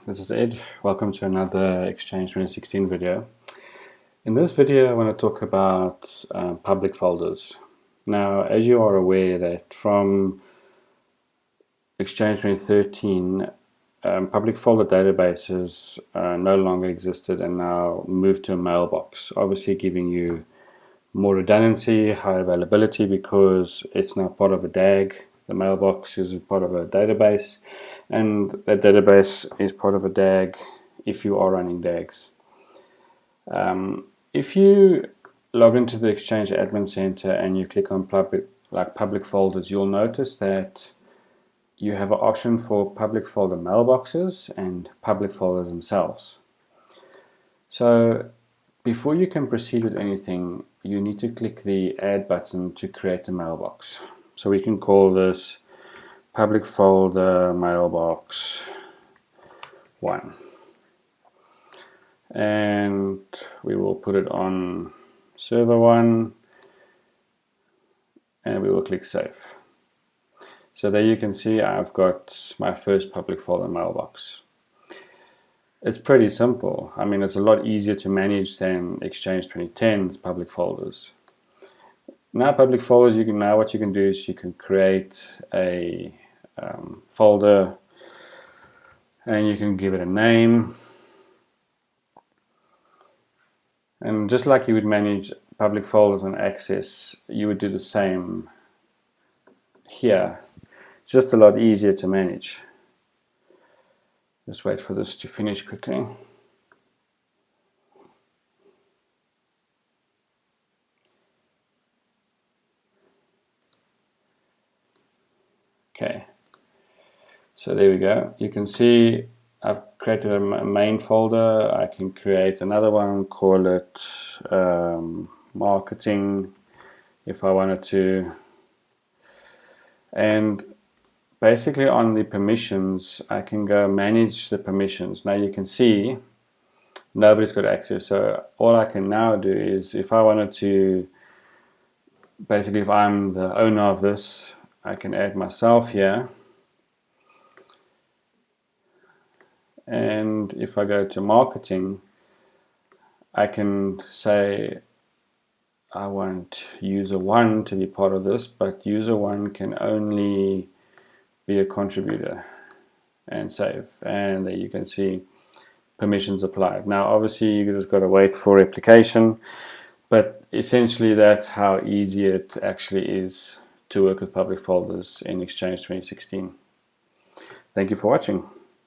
This is Ed. Welcome to another Exchange 2016 video. In this video I want to talk about public folders. Now, as you are aware that from Exchange 2013 public folder databases no longer existed and now moved to a mailbox, obviously giving you more redundancy, high availability, because it's now part of a DAG. The mailbox is part of a database, and that database is part of a DAG if you are running DAGs. If you log into the Exchange Admin Center and you click on public folders, you'll notice that you have an option for public folder mailboxes and public folders themselves. So before you can proceed with anything, you need to click the add button to create a mailbox. So we can call this public folder mailbox 1, and we will put it on server 1 and we will click save. So there you can see I've got my first public folder mailbox. It's pretty simple. I mean, it's a lot easier to manage than Exchange 2010's public folders. Now public folders, what you can do is you can create a folder and you can give it a name, and just like you would manage public folders on Access, you would do the same here. It's just a lot easier to manage. Just wait for this to finish quickly. Okay, so there we go. You can see I've created a main folder. I can create another one, call it marketing if I wanted to. And basically on the permissions, I can go manage the permissions. Now you can see nobody's got access. So all I can now do is, if I wanted to, basically if I'm the owner of this, I can add myself here, and if I go to marketing, I can say I want user 1 to be part of this, but user 1 can only be a contributor, and save. And there you can see permissions applied. Now obviously you just got to wait for replication, but essentially that's how easy it actually is to work with public folders in Exchange 2016. Thank you for watching.